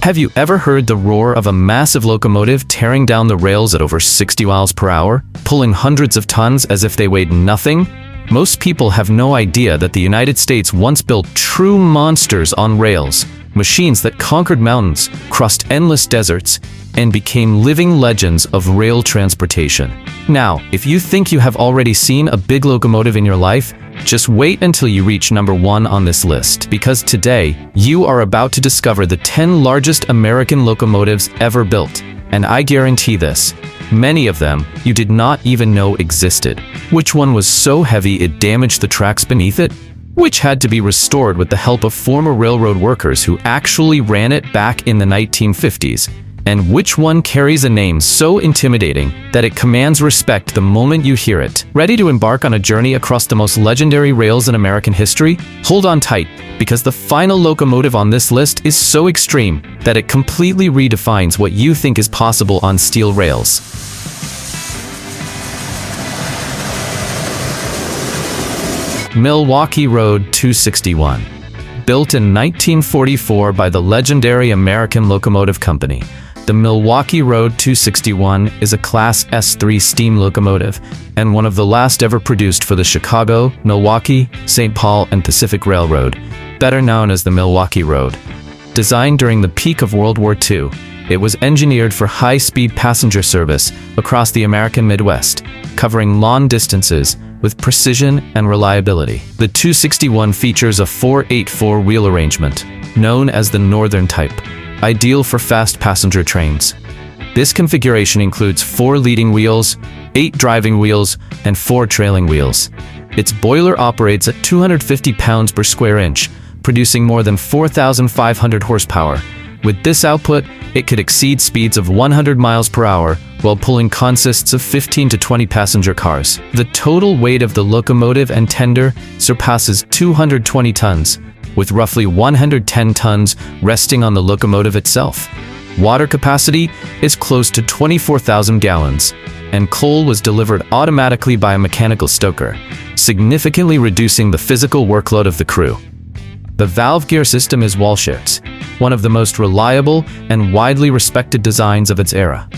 Have you ever heard the roar of a massive locomotive tearing down the rails at over 60 miles per hour, pulling hundreds of tons as if they weighed nothing? Most people have no idea that the United States once built true monsters on rails, machines that conquered mountains, crossed endless deserts, and became living legends of rail transportation. Now, if you think you have already seen a big locomotive in your life, just wait until you reach number 1 on this list, because today, you are about to discover the 10 largest American locomotives ever built. And I guarantee this, many of them you did not even know existed. Which one was so heavy it damaged the tracks beneath it? Which had to be restored with the help of former railroad workers who actually ran it back in the 1950s? And which one carries a name so intimidating that it commands respect the moment you hear it? Ready to embark on a journey across the most legendary rails in American history? Hold on tight, because the final locomotive on this list is so extreme that it completely redefines what you think is possible on steel rails. Milwaukee Road 261. Built in 1944 by the legendary American Locomotive Company, the Milwaukee Road 261 is a Class S3 steam locomotive and one of the last ever produced for the Chicago, Milwaukee, St. Paul, and Pacific Railroad, better known as the Milwaukee Road. Designed during the peak of World War II, it was engineered for high-speed passenger service across the American Midwest, covering long distances with precision and reliability. The 261 features a 4/8-4 wheel arrangement, known as the Northern type, ideal for fast passenger trains. This configuration includes 4 leading wheels, 8 driving wheels, and 4 trailing wheels. Its boiler operates at 250 pounds per square inch, producing more than 4,500 horsepower. With this output, it could exceed speeds of 100 miles per hour while pulling consists of 15 to 20 passenger cars. The total weight of the locomotive and tender surpasses 220 tons, with roughly 110 tons resting on the locomotive itself. Water capacity is close to 24,000 gallons, and coal was delivered automatically by a mechanical stoker, significantly reducing the physical workload of the crew. The valve gear system is Walschaerts, one of the most reliable and widely respected designs of its era.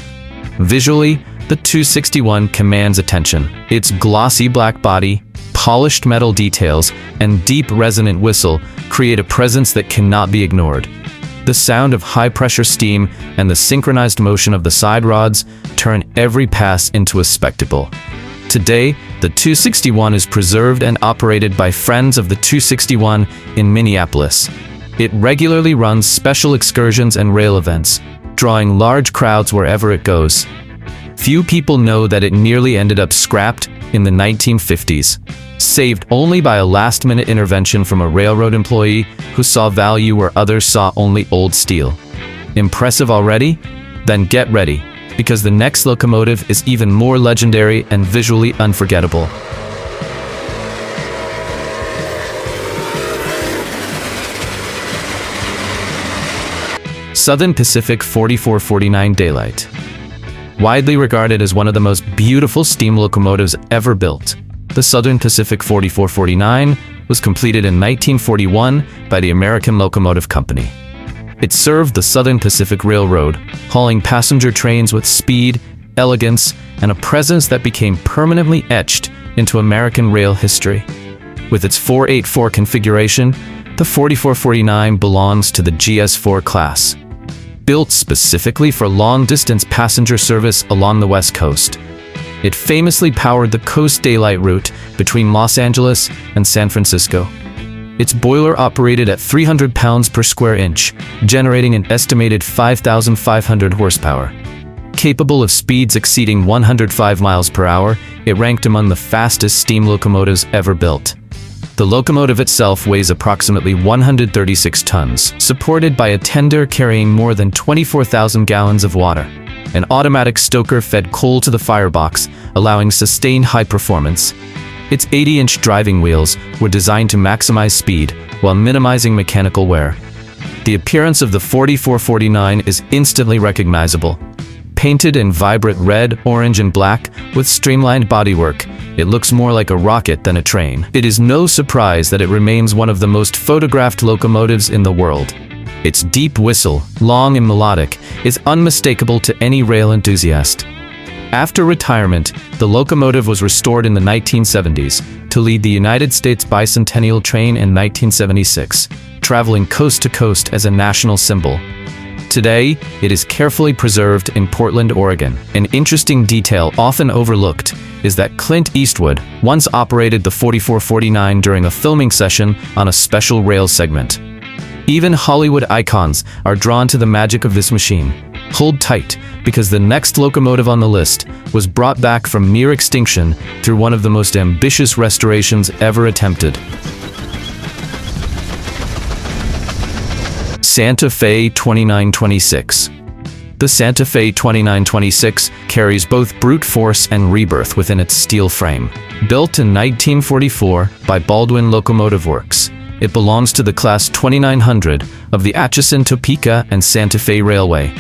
Visually, the 261 commands attention. Its glossy black body, polished metal details, and deep resonant whistle create a presence that cannot be ignored. The sound of high-pressure steam and the synchronized motion of the side rods turn every pass into a spectacle. Today, the 261 is preserved and operated by Friends of the 261 in Minneapolis. It regularly runs special excursions and rail events, drawing large crowds wherever it goes. Few people know that it nearly ended up scrapped in the 1950s, saved only by a last-minute intervention from a railroad employee who saw value where others saw only old steel. Impressive already? Then get ready, because the next locomotive is even more legendary and visually unforgettable. Southern Pacific 4449 Daylight. Widely regarded as one of the most beautiful steam locomotives ever built, the Southern Pacific 4449 was completed in 1941 by the American Locomotive Company. It served the Southern Pacific Railroad, hauling passenger trains with speed, elegance, and a presence that became permanently etched into American rail history. With its 4/8-4 configuration, the 4449 belongs to the GS4 class. Built specifically for long-distance passenger service along the West Coast, it famously powered the Coast Daylight route between Los Angeles and San Francisco. Its boiler operated at 300 pounds per square inch, generating an estimated 5,500 horsepower. Capable of speeds exceeding 105 miles per hour, it ranked among the fastest steam locomotives ever built. The locomotive itself weighs approximately 136 tons, supported by a tender carrying more than 24,000 gallons of water. An automatic stoker fed coal to the firebox, allowing sustained high performance. Its 80-inch driving wheels were designed to maximize speed while minimizing mechanical wear. The appearance of the 4449 is instantly recognizable. Painted in vibrant red, orange, and black with streamlined bodywork, it looks more like a rocket than a train. It is no surprise that it remains one of the most photographed locomotives in the world. Its deep whistle, long and melodic, is unmistakable to any rail enthusiast. After retirement, the locomotive was restored in the 1970s to lead the United States Bicentennial Train in 1976, traveling coast to coast as a national symbol. Today, it is carefully preserved in Portland, Oregon. An interesting detail often overlooked is that Clint Eastwood once operated the 4449 during a filming session on a special rail segment. Even Hollywood icons are drawn to the magic of this machine. Hold tight, because the next locomotive on the list was brought back from near extinction through one of the most ambitious restorations ever attempted. Santa Fe 2926. The Santa Fe 2926 carries both brute force and rebirth within its steel frame. Built in 1944 by Baldwin Locomotive Works, it belongs to the Class 2900 of the Atchison, Topeka, and Santa Fe Railway.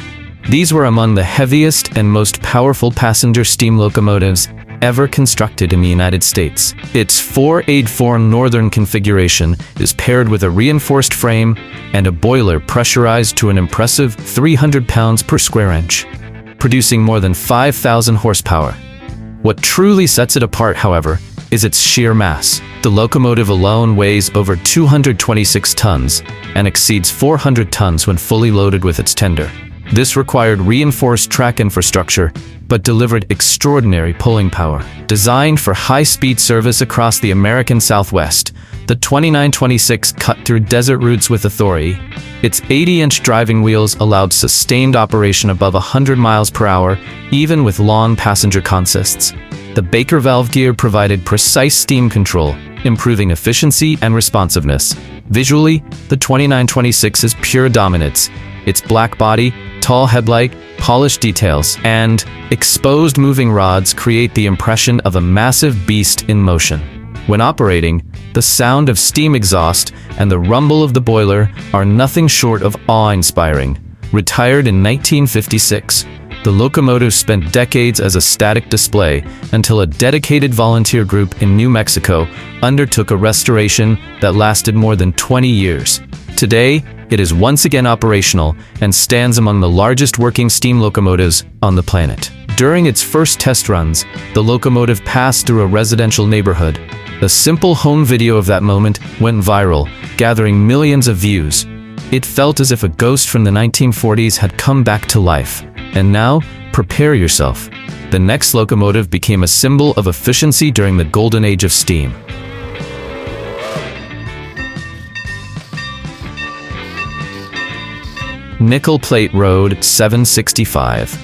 These were among the heaviest and most powerful passenger steam locomotives ever constructed in the United States. Its 4-8-4 northern configuration is paired with a reinforced frame and a boiler pressurized to an impressive 300 pounds per square inch, producing more than 5,000 horsepower. What truly sets it apart, however, is its sheer mass. The locomotive alone weighs over 226 tons and exceeds 400 tons when fully loaded with its tender. This required reinforced track infrastructure, but delivered extraordinary pulling power. Designed for high-speed service across the American Southwest, the 2926 cut through desert routes with authority. Its 80-inch driving wheels allowed sustained operation above 100 miles per hour, even with long passenger consists. The Baker valve gear provided precise steam control, improving efficiency and responsiveness. Visually, the 2926 is pure dominance. Its black body, tall headlight, polished details, and exposed moving rods create the impression of a massive beast in motion. When operating, the sound of steam exhaust and the rumble of the boiler are nothing short of awe-inspiring. Retired in 1956, the locomotive spent decades as a static display until a dedicated volunteer group in New Mexico undertook a restoration that lasted more than 20 years. Today, it is once again operational and stands among the largest working steam locomotives on the planet. During its first test runs, the locomotive passed through a residential neighborhood. A simple home video of that moment went viral, gathering millions of views. It felt as if a ghost from the 1940s had come back to life. And now, prepare yourself. The next locomotive became a symbol of efficiency during the golden age of steam. Nickel Plate Road 765.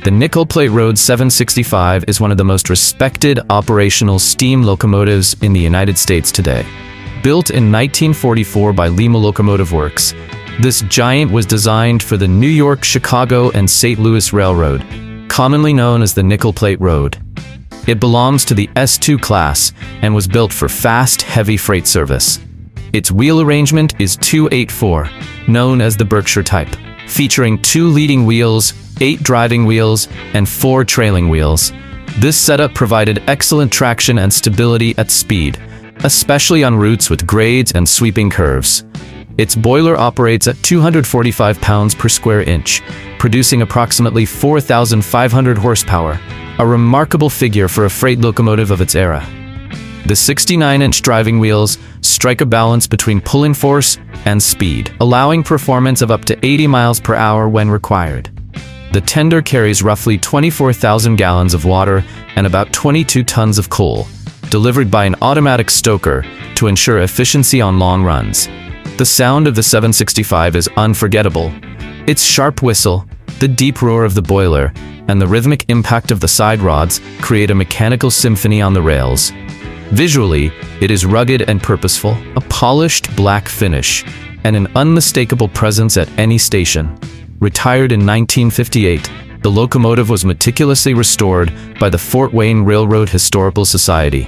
The Nickel Plate Road 765 is one of the most respected operational steam locomotives in the United States today. Built in 1944 by Lima Locomotive Works, this giant was designed for the New York, Chicago, and St. Louis Railroad, commonly known as the Nickel Plate Road. It belongs to the S2 class and was built for fast, heavy freight service. Its wheel arrangement is 2-8-4, known as the Berkshire type, featuring 2 leading wheels, 8 driving wheels, and 4 trailing wheels. This setup provided excellent traction and stability at speed, especially on routes with grades and sweeping curves. Its boiler operates at 245 pounds per square inch, producing approximately 4,500 horsepower, a remarkable figure for a freight locomotive of its era. The 69-inch driving wheels strike a balance between pulling force and speed, allowing performance of up to 80 miles per hour when required. The tender carries roughly 24,000 gallons of water and about 22 tons of coal, delivered by an automatic stoker to ensure efficiency on long runs. The sound of the 765 is unforgettable. Its sharp whistle, the deep roar of the boiler, and the rhythmic impact of the side rods create a mechanical symphony on the rails. Visually, it is rugged and purposeful, a polished black finish, and an unmistakable presence at any station. Retired in 1958, the locomotive was meticulously restored by the Fort Wayne Railroad Historical Society.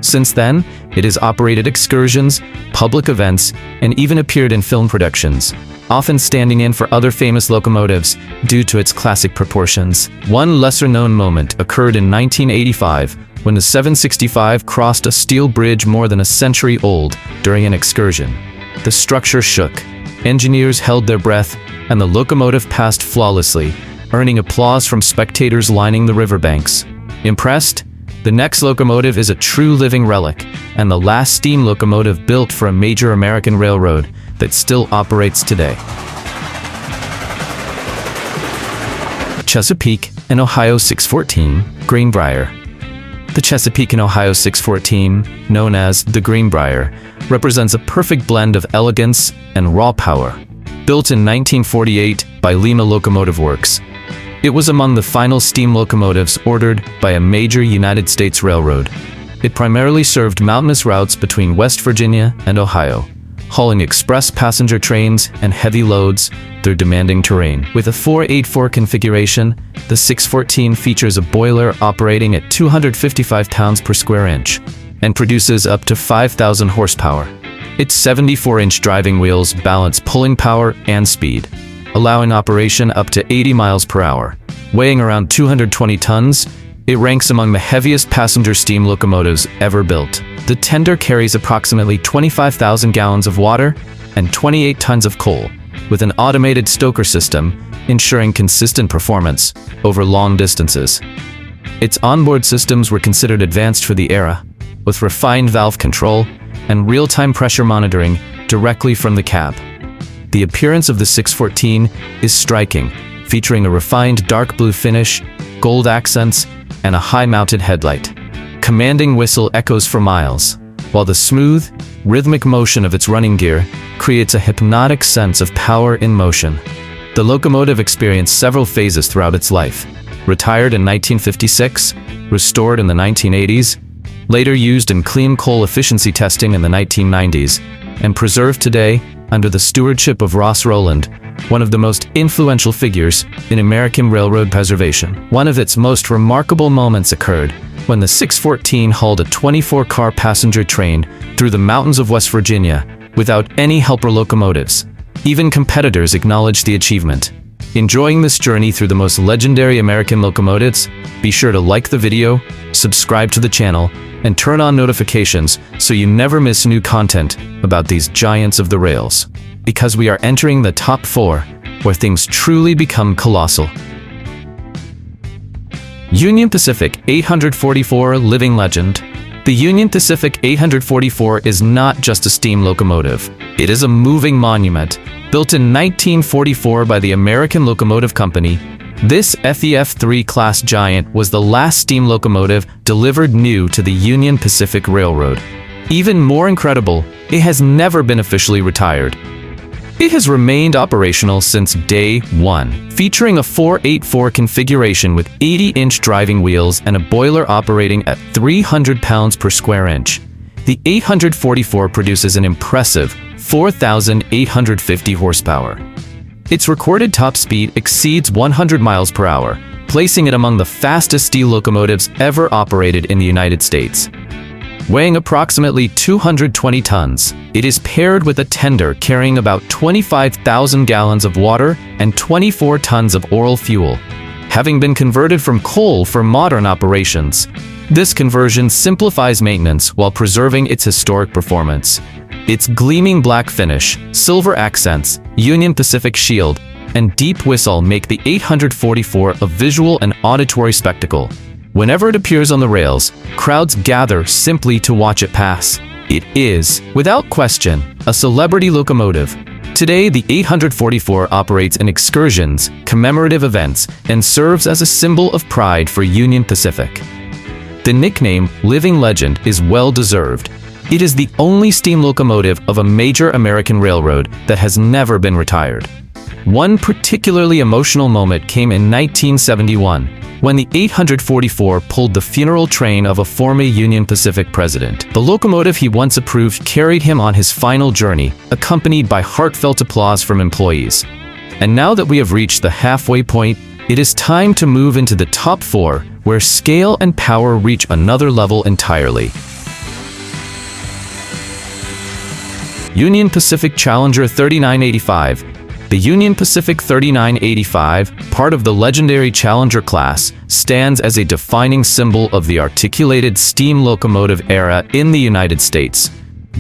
Since then, it has operated excursions, public events, and even appeared in film productions, often standing in for other famous locomotives due to its classic proportions. One lesser-known moment occurred in 1985 when the 765 crossed a steel bridge more than a century old during an excursion. The structure shook, Engineers held their breath, and the locomotive passed flawlessly, earning applause from spectators lining the riverbanks. Impressed? The next locomotive is a true living relic, and the last steam locomotive built for a major American railroad that still operates today. Chesapeake and Ohio 614, Greenbrier. The Chesapeake and Ohio 614, known as the Greenbrier, represents a perfect blend of elegance and raw power. Built in 1948 by Lima Locomotive Works, it was among the final steam locomotives ordered by a major United States railroad. It primarily served mountainous routes between West Virginia and Ohio, hauling express passenger trains and heavy loads through demanding terrain. With a 484 configuration, the 614 features a boiler operating at 255 pounds per square inch and produces up to 5,000 horsepower. Its 74-inch driving wheels balance pulling power and speed, allowing operation up to 80 miles per hour. Weighing around 220 tons, it ranks among the heaviest passenger steam locomotives ever built. The tender carries approximately 25,000 gallons of water and 28 tons of coal, with an automated stoker system ensuring consistent performance over long distances. Its onboard systems were considered advanced for the era, with refined valve control and real-time pressure monitoring directly from the cab. The appearance of the 614 is striking, featuring a refined dark blue finish, gold accents, and a high-mounted headlight. Commanding whistle echoes for miles, while the smooth, rhythmic motion of its running gear creates a hypnotic sense of power in motion. The locomotive experienced several phases throughout its life. Retired in 1956, restored in the 1980s, later used in clean coal efficiency testing in the 1990s, and preserved today under the stewardship of Ross Rowland, one of the most influential figures in American railroad preservation. One of its most remarkable moments occurred when the 614 hauled a 24-car passenger train through the mountains of West Virginia without any helper locomotives. Even competitors acknowledged the achievement. Enjoying this journey through the most legendary American locomotives? Be sure to like the video, subscribe to the channel, and turn on notifications so you never miss new content about these giants of the rails. Because we are entering the top 4, where things truly become colossal. Union Pacific 844 Living Legend. The Union Pacific 844 is not just a steam locomotive. It is a moving monument. Built in 1944 by the American Locomotive Company, this FEF3 class giant was the last steam locomotive delivered new to the Union Pacific Railroad. Even more incredible, it has never been officially retired. It has remained operational since day one, featuring a 484 configuration with 80-inch driving wheels and a boiler operating at 300 pounds per square inch. The 844 produces an impressive 4,850 horsepower. Its recorded top speed exceeds 100 miles per hour, placing it among the fastest steel locomotives ever operated in the United States. Weighing approximately 220 tons, it is paired with a tender carrying about 25,000 gallons of water and 24 tons of oil fuel. Having been converted from coal for modern operations, this conversion simplifies maintenance while preserving its historic performance. Its gleaming black finish, silver accents, Union Pacific shield, and deep whistle make the 844 a visual and auditory spectacle. Whenever it appears on the rails, crowds gather simply to watch it pass. It is, without question, a celebrity locomotive. Today, the 844 operates in excursions, commemorative events, and serves as a symbol of pride for Union Pacific. The nickname Living Legend is well-deserved. It is the only steam locomotive of a major American railroad that has never been retired. One particularly emotional moment came in 1971, when the 844 pulled the funeral train of a former Union Pacific president. The locomotive he once approved carried him on his final journey, accompanied by heartfelt applause from employees. And now that we have reached the halfway point, it is time to move into the top 4, where scale and power reach another level entirely. Union Pacific Challenger 3985. The Union Pacific 3985, part of the legendary Challenger class, stands as a defining symbol of the articulated steam locomotive era in the United States.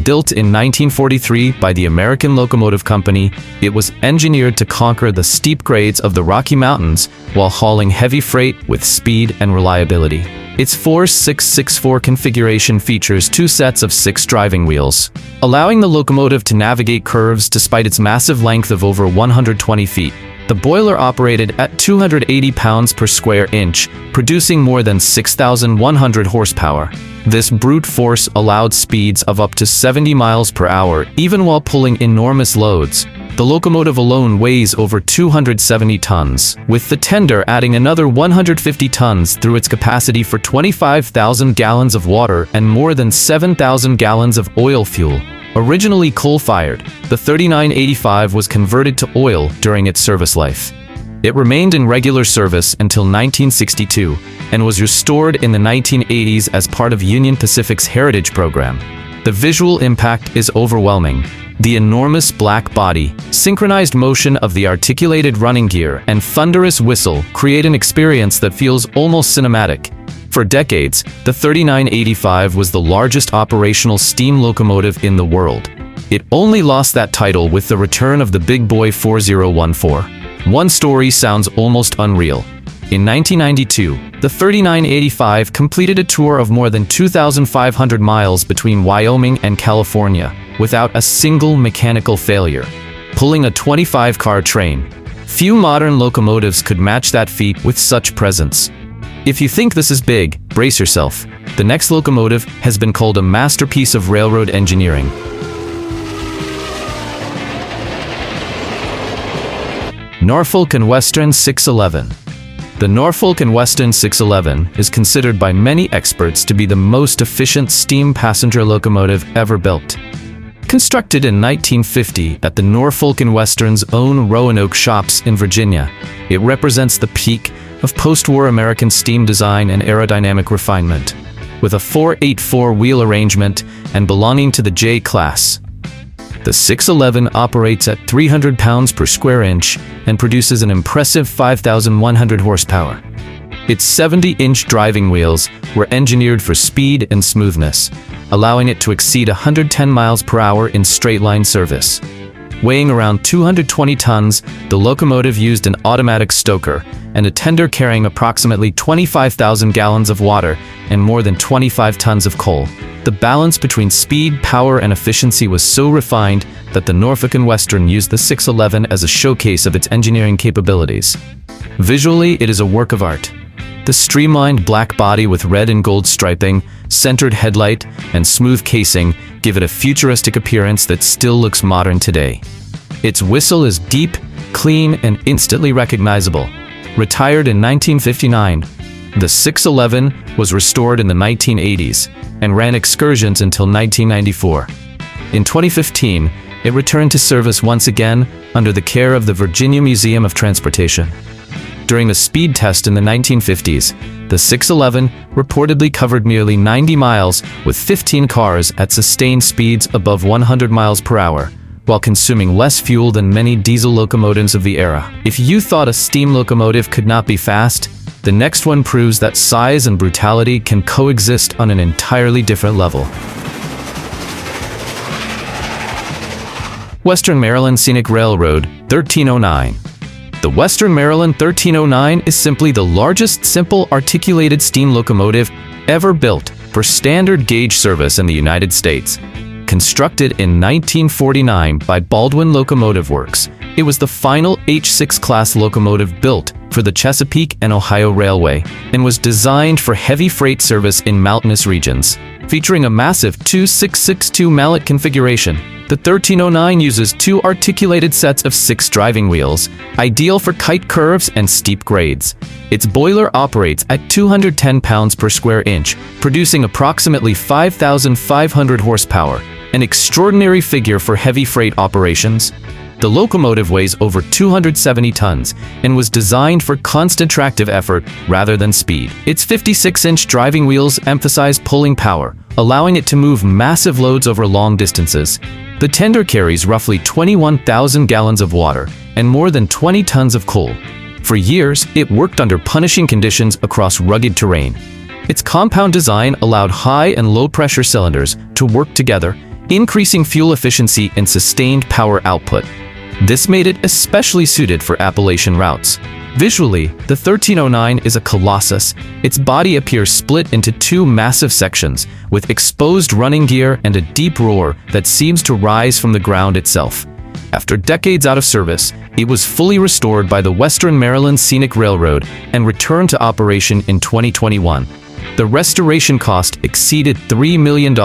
Built in 1943 by the American Locomotive Company, it was engineered to conquer the steep grades of the Rocky Mountains while hauling heavy freight with speed and reliability. Its 4-6-6-4 configuration features 2 sets of 6 driving wheels, allowing the locomotive to navigate curves despite its massive length of over 120 feet. The boiler operated at 280 pounds per square inch, producing more than 6,100 horsepower. This brute force allowed speeds of up to 70 miles per hour, even while pulling enormous loads. The locomotive alone weighs over 270 tons, with the tender adding another 150 tons through its capacity for 25,000 gallons of water and more than 7,000 gallons of oil fuel. Originally coal-fired, the 3985 was converted to oil during its service life. It remained in regular service until 1962 and was restored in the 1980s as part of Union Pacific's Heritage Program. The visual impact is overwhelming. The enormous black body, synchronized motion of the articulated running gear, and thunderous whistle create an experience that feels almost cinematic. For decades, the 3985 was the largest operational steam locomotive in the world. It only lost that title with the return of the big boy 4014. One story sounds almost unreal. In 1992, the 3985 completed a tour of more than 2,500 miles between Wyoming and California without a single mechanical failure, pulling a 25-car train. Few modern locomotives could match that feat with such presence. If you think this is big, brace yourself. The next locomotive has been called a masterpiece of railroad engineering. Norfolk and Western 611. The Norfolk and Western 611 is considered by many experts to be the most efficient steam passenger locomotive ever built. Constructed in 1950 at the Norfolk and Western's own Roanoke shops in Virginia, it represents the peak of post-war American steam design and aerodynamic refinement, with a 484 wheel arrangement and belonging to the J class. The 611 operates at 300 pounds per square inch and produces an impressive 5,100 horsepower. Its 70-inch driving wheels were engineered for speed and smoothness, allowing it to exceed 110 miles per hour in straight-line service. Weighing around 220 tons, the locomotive used an automatic stoker and a tender carrying approximately 25,000 gallons of water and more than 25 tons of coal. The balance between speed, power, and efficiency was so refined that the Norfolk and Western used the 611 as a showcase of its engineering capabilities. Visually, it is a work of art. The streamlined black body with red and gold striping, centered headlight, and smooth casing give it a futuristic appearance that still looks modern today. Its whistle is deep, clean, and instantly recognizable. Retired in 1959, the 611 was restored in the 1980s and ran excursions until 1994. In 2015, it returned to service once again under the care of the Virginia Museum of Transportation. During a speed test in the 1950s, the 611 reportedly covered nearly 90 miles with 15 cars at sustained speeds above 100 miles per hour, while consuming less fuel than many diesel locomotives of the era. If you thought a steam locomotive could not be fast, the next one proves that size and brutality can coexist on an entirely different level. Western Maryland Scenic Railroad 1309. The Western Maryland 1309 is simply the largest simple articulated steam locomotive ever built for standard gauge service in the United States. Constructed in 1949 by Baldwin Locomotive Works, it was the final H6 class locomotive built for the Chesapeake and Ohio Railway and was designed for heavy freight service in mountainous regions. Featuring a massive 2662 mallet configuration, the 1309 uses 2 articulated sets of 6 driving wheels, ideal for kite curves and steep grades. Its boiler operates at 210 pounds per square inch, producing approximately 5,500 horsepower, an extraordinary figure for heavy freight operations. The locomotive weighs over 270 tons and was designed for constant tractive effort rather than speed. Its 56-inch driving wheels emphasize pulling power, allowing it to move massive loads over long distances. The tender carries roughly 21,000 gallons of water and more than 20 tons of coal. For years, it worked under punishing conditions across rugged terrain. Its compound design allowed high and low pressure cylinders to work together, increasing fuel efficiency and sustained power output. This made it especially suited for Appalachian routes. Visually, the 1309 is a colossus. Its body appears split into two massive sections, with exposed running gear and a deep roar that seems to rise from the ground itself. After decades out of service, it was fully restored by the Western Maryland Scenic Railroad and returned to operation in 2021. The restoration cost exceeded $3 million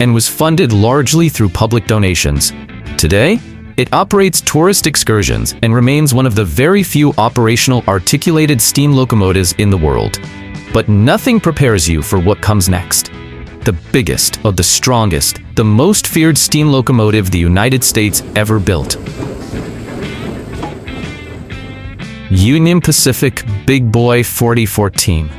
and was funded largely through public donations. Today, it operates tourist excursions and remains one of the very few operational articulated steam locomotives in the world. But nothing prepares you for what comes next. The biggest of the strongest, the most feared steam locomotive the United States ever built. Union Pacific Big Boy 4014.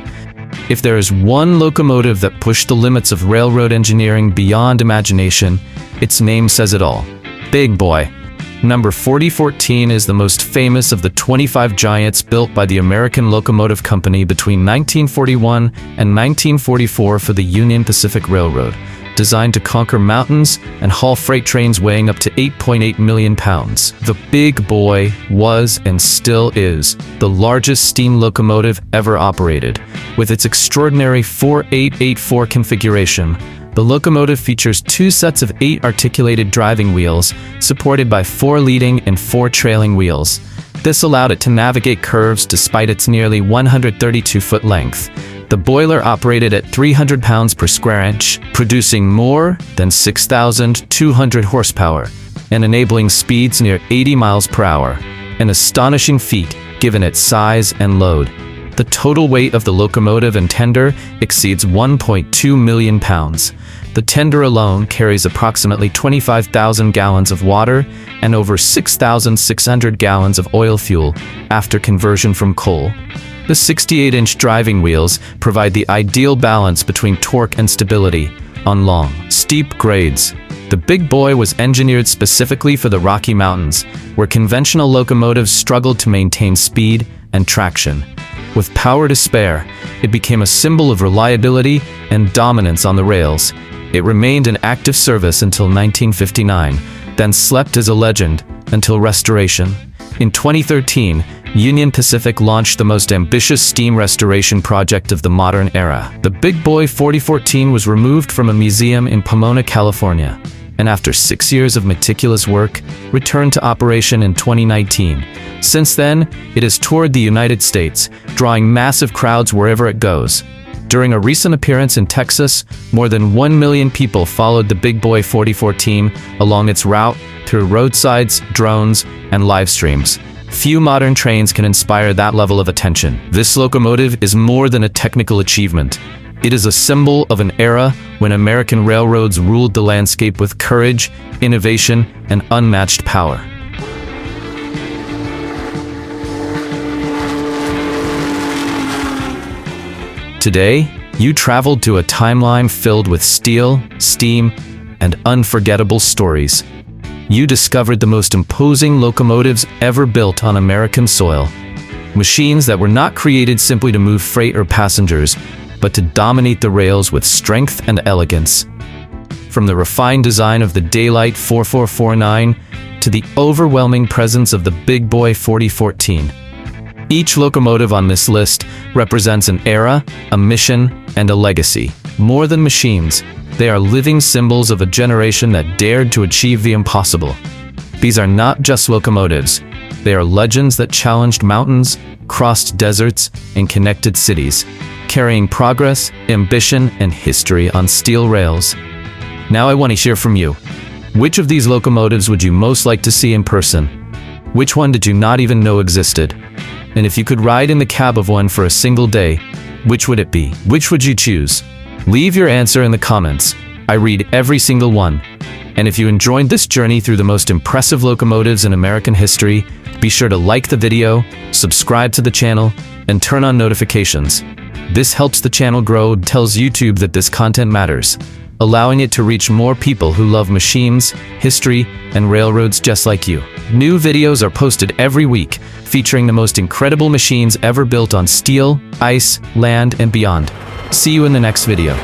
If there is one locomotive that pushed the limits of railroad engineering beyond imagination, its name says it all. Big Boy. Number 4014 is the most famous of the 25 giants built by the American Locomotive Company between 1941 and 1944 for the Union Pacific Railroad, designed to conquer mountains and haul freight trains weighing up to 8.8 million pounds. The Big Boy was and still is the largest steam locomotive ever operated. With its extraordinary 4884 configuration, the locomotive features two sets of 8 articulated driving wheels, supported by 4 leading and 4 trailing wheels. This allowed it to navigate curves despite its nearly 132-foot length. The boiler operated at 300 pounds per square inch, producing more than 6,200 horsepower and enabling speeds near 80 miles per hour, an astonishing feat given its size and load. The total weight of the locomotive and tender exceeds 1.2 million pounds. The tender alone carries approximately 25,000 gallons of water and over 6,600 gallons of oil fuel after conversion from coal. The 68-inch driving wheels provide the ideal balance between torque and stability on long, steep grades. The Big Boy was engineered specifically for the Rocky Mountains, where conventional locomotives struggled to maintain speed and traction. With power to spare, it became a symbol of reliability and dominance on the rails. It remained in active service until 1959, then slept as a legend until restoration. In 2013, Union Pacific launched the most ambitious steam restoration project of the modern era. The Big Boy 4014 was removed from a museum in Pomona, California, and after 6 years of meticulous work, returned to operation in 2019. Since then, it has toured the United States, drawing massive crowds wherever it goes. During a recent appearance in Texas, more than 1 million people followed the Big Boy 4014 along its route through roadsides, drones, and live streams. Few modern trains can inspire that level of attention. This locomotive is more than a technical achievement. It is a symbol of an era when American railroads ruled the landscape with courage, innovation, and unmatched power. Today, you traveled to a timeline filled with steel, steam, and unforgettable stories. You discovered the most imposing locomotives ever built on American soil. Machines that were not created simply to move freight or passengers, but to dominate the rails with strength and elegance. From the refined design of the Daylight 4449 to the overwhelming presence of the Big Boy 4014. Each locomotive on this list represents an era, a mission, and a legacy. More than machines, they are living symbols of a generation that dared to achieve the impossible. These are not just locomotives. They are legends that challenged mountains, crossed deserts, and connected cities, carrying progress, ambition, and history on steel rails. Now I want to hear from you. Which of these locomotives would you most like to see in person? Which one did you not even know existed? And if you could ride in the cab of one for a single day, which would it be? Which would you choose? Leave your answer in the comments. I read every single one. And if you enjoyed this journey through the most impressive locomotives in American history, be sure to like the video, subscribe to the channel, and turn on notifications. This helps the channel grow and tells YouTube that this content matters, allowing it to reach more people who love machines, history, and railroads just like you. New videos are posted every week, featuring the most incredible machines ever built on steel, ice, land, and beyond. See you in the next video.